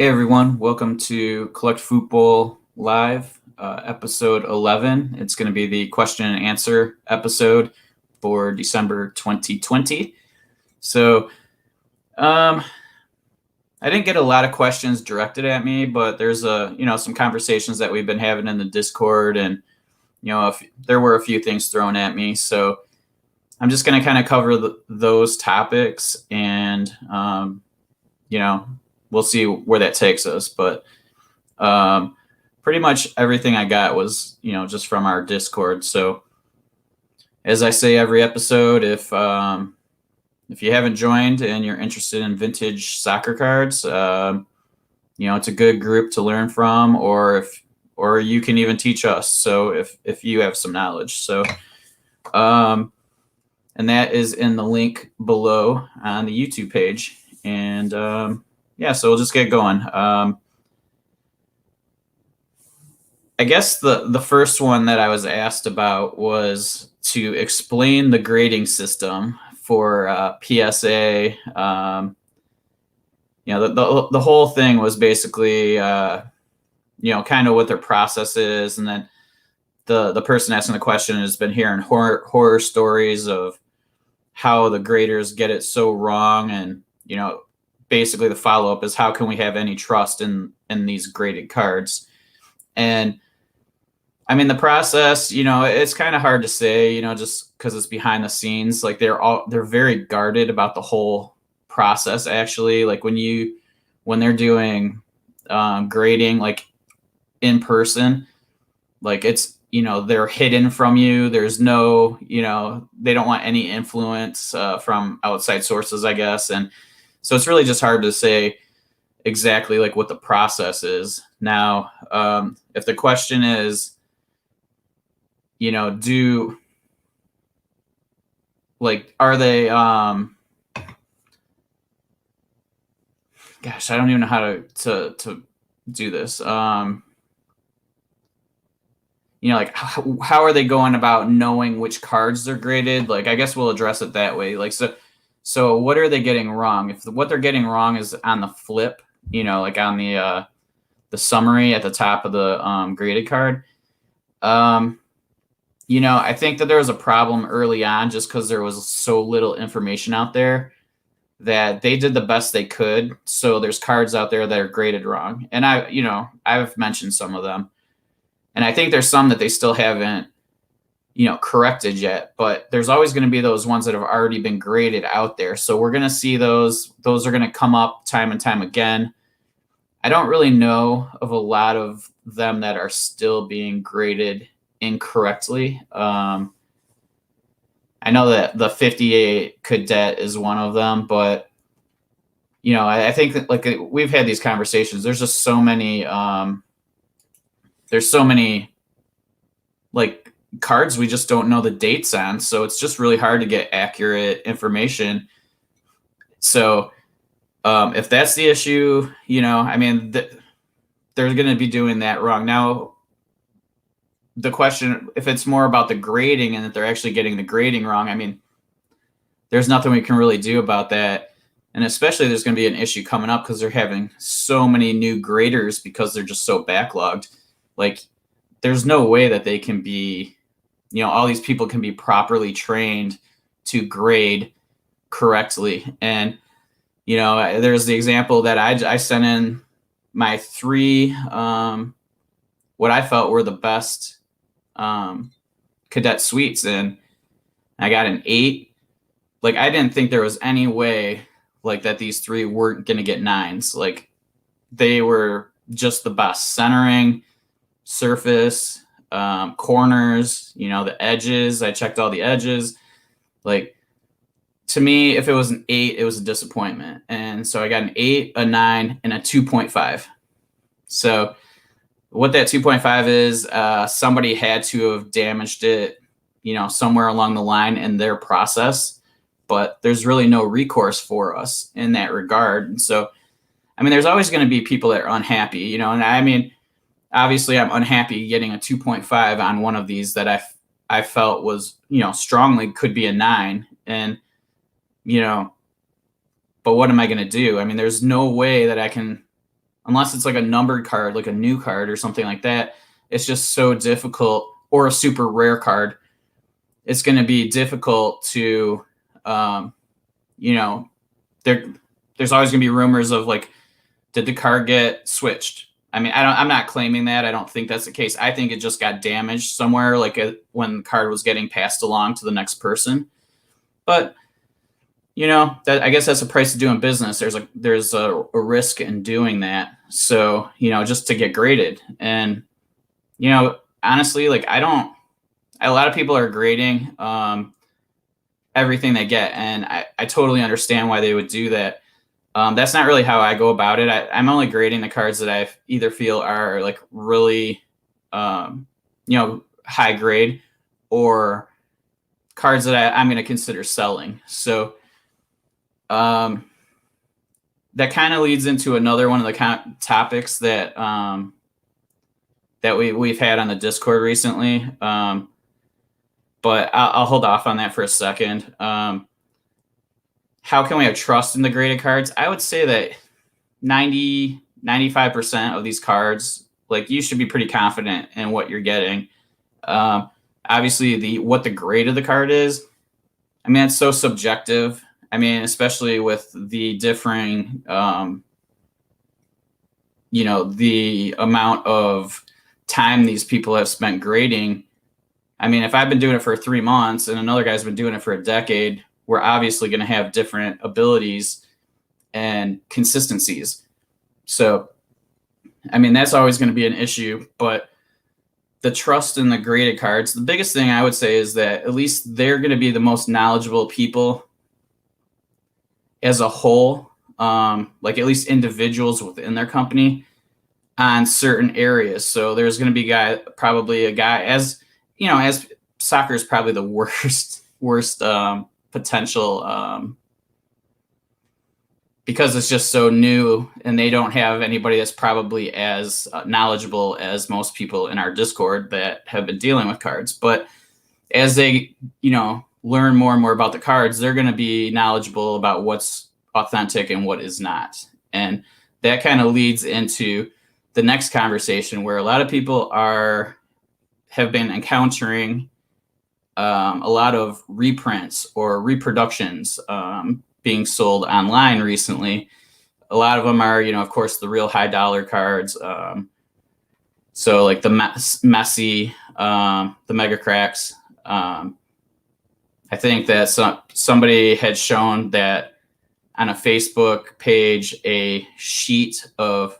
Hey everyone, welcome to CollectFutbol Live, episode 11. It's going to be the question and answer episode for December 2020. So, I didn't get a lot of questions directed at me, but there's some conversations that we've been having in the Discord, and if there were a few things thrown at me. So, I'm just going to kind of cover those topics, and we'll see where that takes us. But pretty much everything I got was, just from our Discord. So as I say every episode, if you haven't joined and you're interested in vintage soccer cards, it's a good group to learn from, or you can even teach us. So if you have some knowledge. So and that is in the link below on the YouTube page. And so we'll just get going. I guess the first one that I was asked about was to explain the grading system for PSA. The whole thing was basically, kind of what their process is. And then the person asking the question has been hearing horror stories of how the graders get it so wrong. And, basically the follow-up is, how can we have any trust in these graded cards? And I mean, the process, it's kind of hard to say, just because it's behind the scenes. Like they're very guarded about the whole process, actually. Like when they're doing grading, like in person, like it's, they're hidden from you. There's no, they don't want any influence from outside sources, I guess. And so it's really just hard to say exactly like what the process is. Now, if the question is, are they, gosh, I don't even know how to do this. How are they going about knowing which cards they're graded? Like, I guess we'll address it that way. Like, so what are they getting wrong? If what they're getting wrong is on the flip, like on the summary at the top of the graded card, I think that there was a problem early on just because there was so little information out there that they did the best they could. So there's cards out there that are graded wrong. And I've mentioned some of them. And I think there's some that they still haven't, corrected yet, but there's always going to be those ones that have already been graded out there. So we're going to see those are going to come up time and time again. I don't really know of a lot of them that are still being graded incorrectly. I know that the 58 cadet is one of them, but I think that like we've had these conversations. There's just so many, like cards we just don't know the dates on, so it's just really hard to get accurate information. So if that's the issue, I mean, they're going to be doing that wrong. Now, the question, if it's more about the grading and that they're actually getting the grading wrong, I mean, there's nothing we can really do about that. And especially there's going to be an issue coming up because they're having so many new graders because they're just so backlogged. Like, there's no way that they can be, all these people can be properly trained to grade correctly. And, there's the example that I sent in my three, what I felt were the best cadet suites, and I got an 8. Like, I didn't think there was any way like that these three weren't going to get 9s. Like, they were just the best. Centering, surface, corners, the edges. I checked all the edges. Like, to me, if it was an 8, it was a disappointment. And so I got an 8, a 9, and a 2.5. So what that 2.5 is, somebody had to have damaged it, somewhere along the line in their process, but there's really no recourse for us in that regard. And so, I mean, there's always going to be people that are unhappy, and I mean, obviously I'm unhappy getting a 2.5 on one of these that I felt was, strongly could be a 9. And, but what am I going to do? I mean, there's no way that I can unless it's like a numbered card, like a new card or something like that, it's just so difficult, or a super rare card. It's going to be difficult to, you know, there's always going to be rumors of like, did the card get switched? I mean, I'm not claiming that. I don't think that's the case. I think it just got damaged somewhere, like when the card was getting passed along to the next person. But that, I guess that's a price of doing business. There's a risk in doing that. So just to get graded, and honestly, like a lot of people are grading everything they get, and I totally understand why they would do that. That's not really how I go about it. I'm only grading the cards that I either feel are like really, high grade, or cards that I'm going to consider selling. So that kind of leads into another one of the topics that that we've had on the Discord recently. But I'll hold off on that for a second. How can we have trust in the graded cards? I would say that 95% of these cards, like, you should be pretty confident in what you're getting. Obviously, what the grade of the card is, I mean, it's so subjective. I mean, especially with the differing, the amount of time these people have spent grading. I mean, if I've been doing it for 3 months and another guy's been doing it for a decade, we're obviously going to have different abilities and consistencies. So, I mean, that's always going to be an issue. But the trust in the graded cards, the biggest thing I would say is that at least they're going to be the most knowledgeable people as a whole, like at least individuals within their company on certain areas. So there's going to be probably a guy, as soccer is probably the worst potential, because it's just so new, and they don't have anybody that's probably as knowledgeable as most people in our Discord that have been dealing with cards. But as they, learn more and more about the cards, they're going to be knowledgeable about what's authentic and what is not. And that kind of leads into the next conversation, where a lot of people have been encountering a lot of reprints or reproductions being sold online recently. A lot of them are, of course, the real high dollar cards. So like the Messi, the Mega Cracks. I think that somebody had shown that on a Facebook page, a sheet of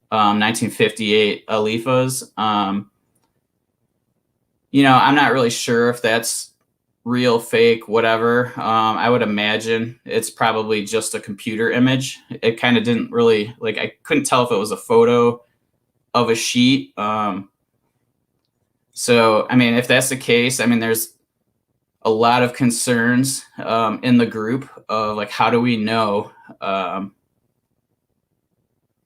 1958 Alifas. I'm not really sure if that's real, fake, whatever. I would imagine it's probably just a computer image. It kind of didn't really, like, I couldn't tell if it was a photo of a sheet. So, I mean, if that's the case, I mean, there's a lot of concerns in the group of like, how do we know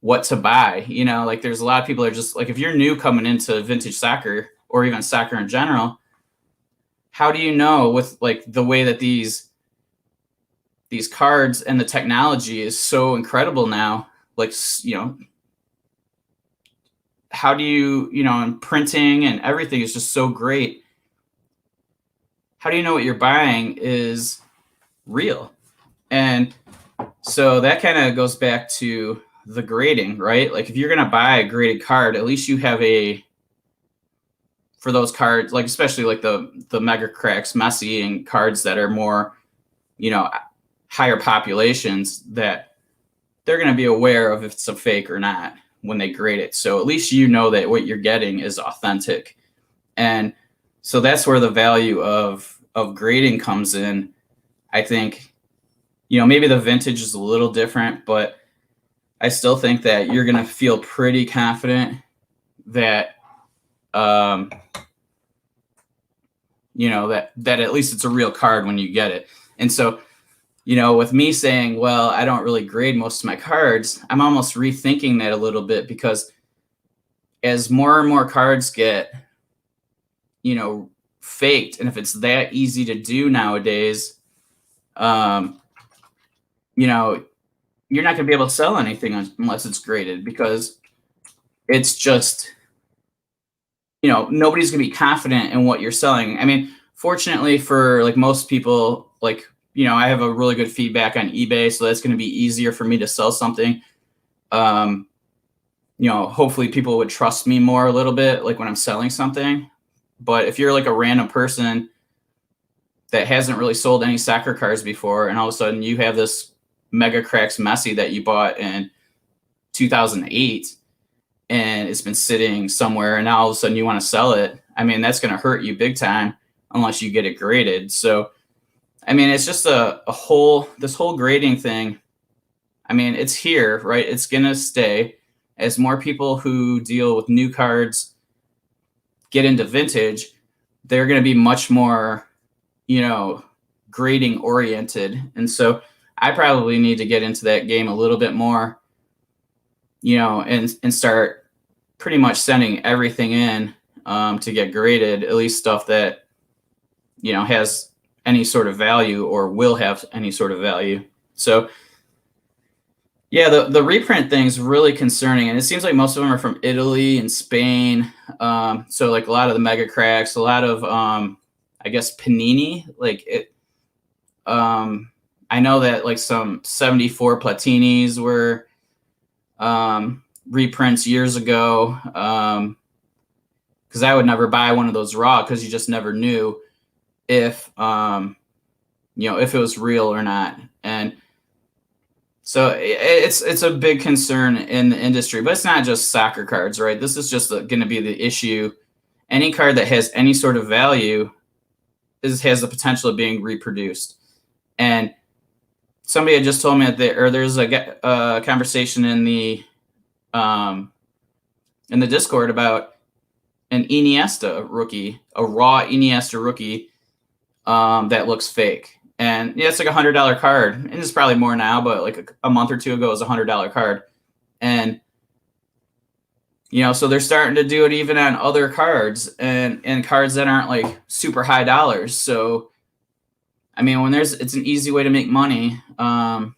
what to buy? Like, there's a lot of people that are just like, if you're new coming into vintage soccer or even soccer in general, how do you know, with like the way that these cards and the technology is so incredible now, like, how do you, and printing and everything is just so great. How do you know what you're buying is real? And so that kind of goes back to the grading, right? Like, if you're going to buy a graded card, at least you have for those cards, like especially like the Mega Cracks, Messi, and cards that are more, higher populations, that they're going to be aware of if it's a fake or not when they grade it. So at least that what you're getting is authentic. And so that's where the value of grading comes in. I think, maybe the vintage is a little different, but I still think that you're going to feel pretty confident that, that at least it's a real card when you get it. And so, with me saying, well, I don't really grade most of my cards, I'm almost rethinking that a little bit, because as more and more cards get, faked, and if it's that easy to do nowadays, you're not going to be able to sell anything unless it's graded, because it's just, nobody's going to be confident in what you're selling. I mean, fortunately for like most people, like, I have a really good feedback on eBay, so that's going to be easier for me to sell something. Hopefully people would trust me more a little bit, like when I'm selling something. But if you're like a random person that hasn't really sold any soccer cards before, and all of a sudden you have this Mega Cracks Messi that you bought in 2008, and it's been sitting somewhere, and now all of a sudden you want to sell it, I mean, that's going to hurt you big time unless you get it graded. So, I mean, it's just this whole grading thing. I mean, it's here, right? It's going to stay. As more people who deal with new cards get into vintage, they're going to be much more, grading oriented. And so I probably need to get into that game a little bit more, and start pretty much sending everything in to get graded, at least stuff that, has any sort of value or will have any sort of value. So yeah, the reprint thing is really concerning, and it seems like most of them are from Italy and Spain. So like a lot of the Mega Cracks, a lot of I guess Panini, like it. I know that like some 74 Platinis were reprints years ago, because I would never buy one of those raw, because you just never knew if if it was real or not. And so it's a big concern in the industry, but it's not just soccer cards, right? This is just going to be the issue. Any card that has any sort of value has the potential of being reproduced. And somebody had just told me there's a conversation in the Discord about an Iniesta rookie, a raw Iniesta rookie that looks fake. And yeah, it's like $100 card, and it's probably more now, but like a month or two ago, it was $100 card. And so they're starting to do it even on other cards and cards that aren't like super high dollars. So I mean, it's an easy way to make money, and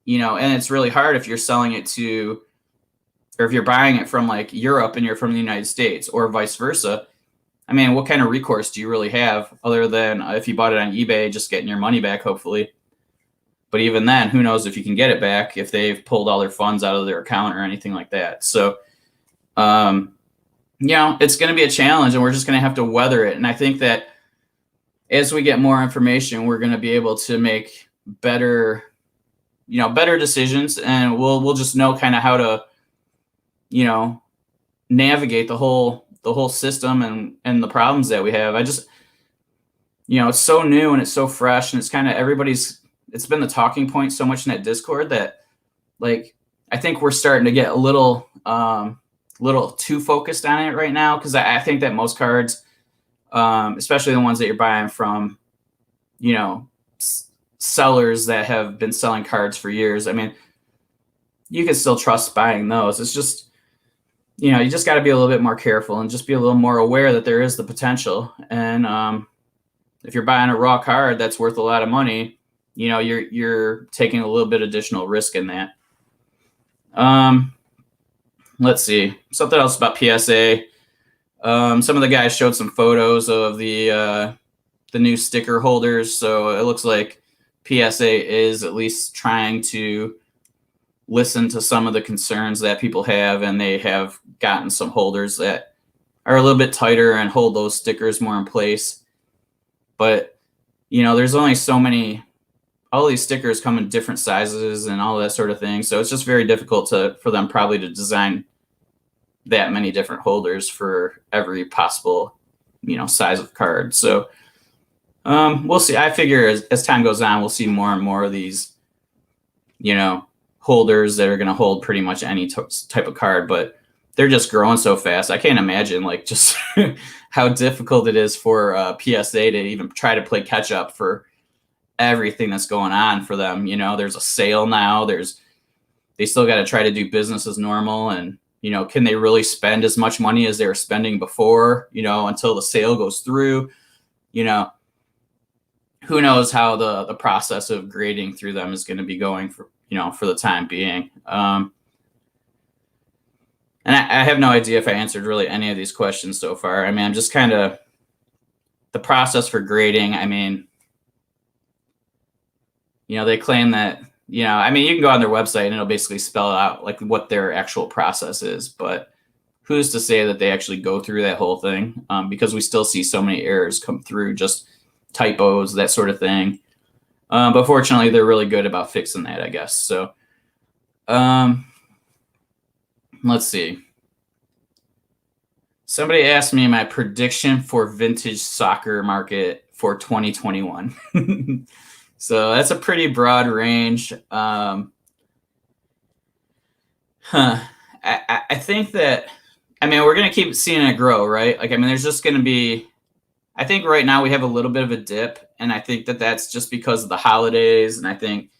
it's really hard if you're selling it to, or if you're buying it from like Europe and you're from the United States, or vice versa. I mean, what kind of recourse do you really have other than if you bought it on eBay, just getting your money back, hopefully? But even then, who knows if you can get it back, if they've pulled all their funds out of their account or anything like that. So, it's going to be a challenge, and we're just going to have to weather it. And I think that as we get more information, we're going to be able to make better decisions, and we'll just know kind of how to, navigate the whole system and the problems that we have. I just, it's so new and it's so fresh, and it's kind of it's been the talking point so much in that Discord that, like, I think we're starting to get a little too focused on it right now, because I think that most cards, especially the ones that you're buying from, sellers that have been selling cards for years, I mean, you can still trust buying those. It's just, you just got to be a little bit more careful and just be a little more aware that there is the potential. And if you're buying a raw card that's worth a lot of money, you're taking a little bit additional risk in that. Let's see, something else about PSA. Some of the guys showed some photos of the new sticker holders. So it looks like PSA is at least trying to listen to some of the concerns that people have, and they have gotten some holders that are a little bit tighter and hold those stickers more in place. But, there's only so many, all these stickers come in different sizes and all that sort of thing. So it's just very difficult for them probably to design that many different holders for every possible, size of card. So we'll see. I figure as time goes on, we'll see more and more of these, holders that are going to hold pretty much any type of card, but they're just growing so fast. I can't imagine like just how difficult it is for PSA to even try to play catch up for everything that's going on for them. There's a sale now. They still got to try to do business as normal, and can they really spend as much money as they were spending before? Until the sale goes through. who knows how the process of grading through them is going to be going for, for the time being. And I have no idea if I answered really any of these questions so far. I mean, I'm just kind of the process for grading. I mean, they claim that, I mean, you can go on their website and it'll basically spell out like what their actual process is, but who's to say that they actually go through that whole thing? Because we still see so many errors come through, just typos, that sort of thing. But fortunately, they're really good about fixing that, I guess. So let's see. Somebody asked me my prediction for vintage soccer market for 2021. So that's a pretty broad range. I think that, I mean, we're going to keep seeing it grow, right? Like, I mean, there's just going to be, I think right now we have a little bit of a dip, and I think that that's just because of the holidays. And I think,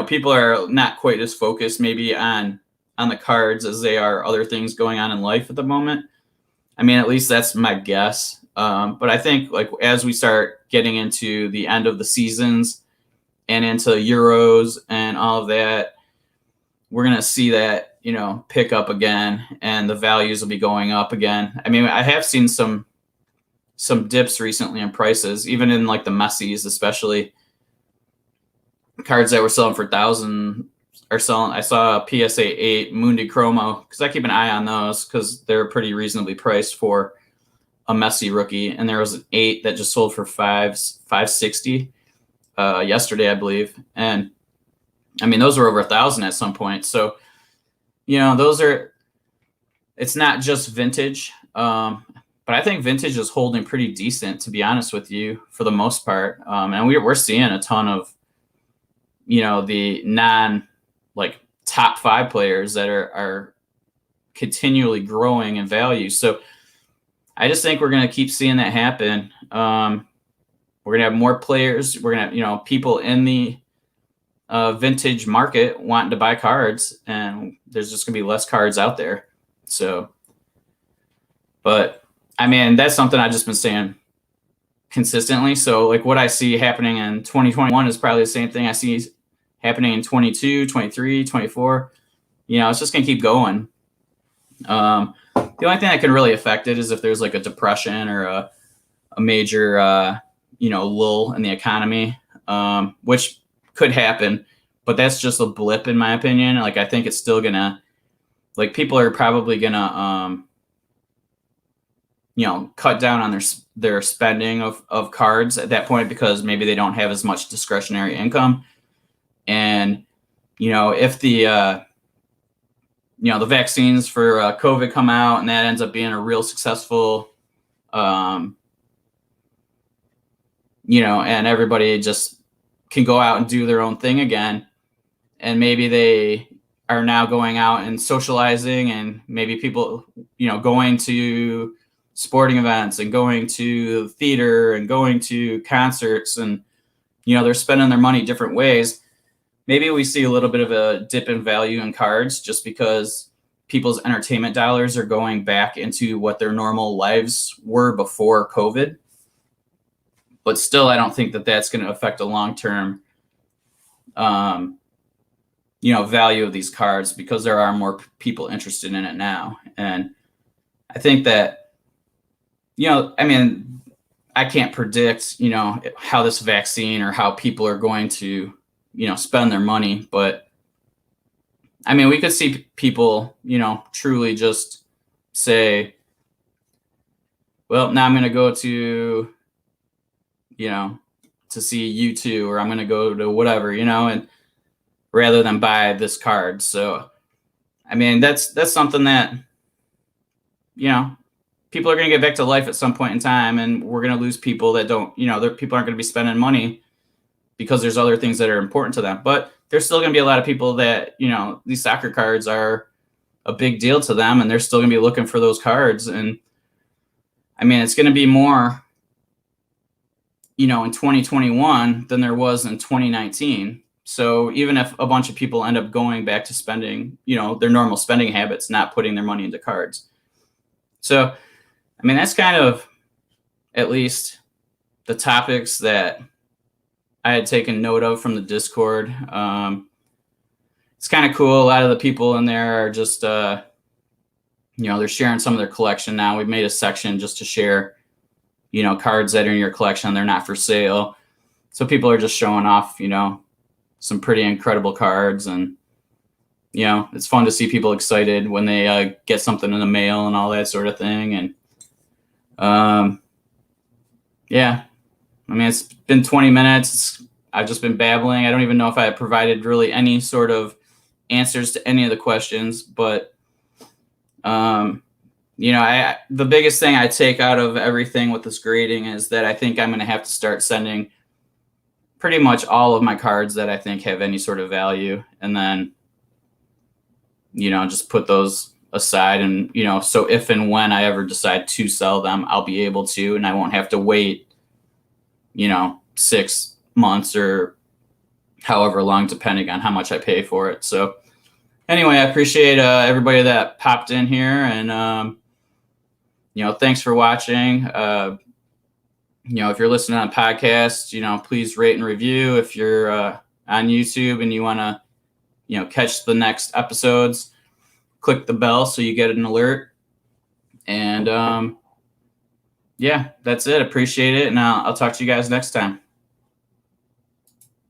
people are not quite as focused maybe on the cards as they are other things going on in life at the moment. I mean, at least that's my guess. But I think like as we start getting into the end of the seasons and into Euros and all of that, we're going to see that, pick up again, and the values will be going up again. I mean, I have seen some dips recently in prices, even in like the Messi's, especially cards that were selling for 1,000 are selling. I saw a PSA 8 Mundi Chromo, because I keep an eye on those because they're pretty reasonably priced for a Messi rookie, and there was an 8 that just sold for $560 yesterday, I believe. And I mean, those were over 1,000 at some point. So, those are, it's not just vintage. But I think vintage is holding pretty decent, to be honest with you, for the most part. And we're seeing a ton of, the non like top 5 players that are continually growing in value. So I just think we're going to keep seeing that happen. We're going to have more players. We're going to have, people in the vintage market wanting to buy cards, and there's just going to be less cards out there. So, but I mean, that's something I've just been saying consistently. So like what I see happening in 2021 is probably the same thing I see happening in 22, 23, 24. It's just going to keep going. The only thing that can really affect it is if there's like a depression or a major, lull in the economy, which could happen, but that's just a blip in my opinion. Like, I think it's still gonna, like, people are probably gonna, cut down on their spending of cards at that point, because maybe they don't have as much discretionary income. And, if the vaccines for COVID come out and that ends up being a real successful, and everybody just can go out and do their own thing again, and maybe they are now going out and socializing, and maybe people, going to sporting events and going to theater and going to concerts, and, they're spending their money different ways. Maybe we see a little bit of a dip in value in cards just because people's entertainment dollars are going back into what their normal lives were before COVID. But still, I don't think that that's going to affect a long-term, value of these cards, because there are more people interested in it now. And I think that, I mean, I can't predict, how this vaccine or how people are going to, spend their money. But I mean, we could see people, truly just say, well, now I'm going to go to, to see U2, or I'm going to go to whatever, and rather than buy this card. So, I mean, that's something that, people are going to get back to life at some point in time, and we're going to lose people that don't, people aren't going to be spending money because there's other things that are important to them. But there's still going to be a lot of people that, these soccer cards are a big deal to them, and they're still going to be looking for those cards. And I mean, it's going to be more, in 2021 than there was in 2019. So even if a bunch of people end up going back to spending, their normal spending habits, not putting their money into cards. So, I mean, that's kind of at least the topics that I had taken note of from the Discord. It's kind of cool. A lot of the people in there are just, they're sharing some of their collection now. We've made a section just to share, cards that are in your collection. They're not for sale. So people are just showing off, some pretty incredible cards. And, it's fun to see people excited when they get something in the mail and all that sort of thing. And, yeah, I mean, it's been 20 minutes. I've just been babbling. I don't even know if I provided really any sort of answers to any of the questions, but, the biggest thing I take out of everything with this grading is that I think I'm going to have to start sending pretty much all of my cards that I think have any sort of value, and then, just put those aside. And, so if and when I ever decide to sell them, I'll be able to, and I won't have to wait, 6 months or however long, depending on how much I pay for it. So anyway, I appreciate everybody that popped in here, and, thanks for watching. If you're listening on podcast, please rate and review. If you're on YouTube and you want to, catch the next episodes, click the bell so you get an alert. And yeah, that's it. Appreciate it. And I'll talk to you guys next time.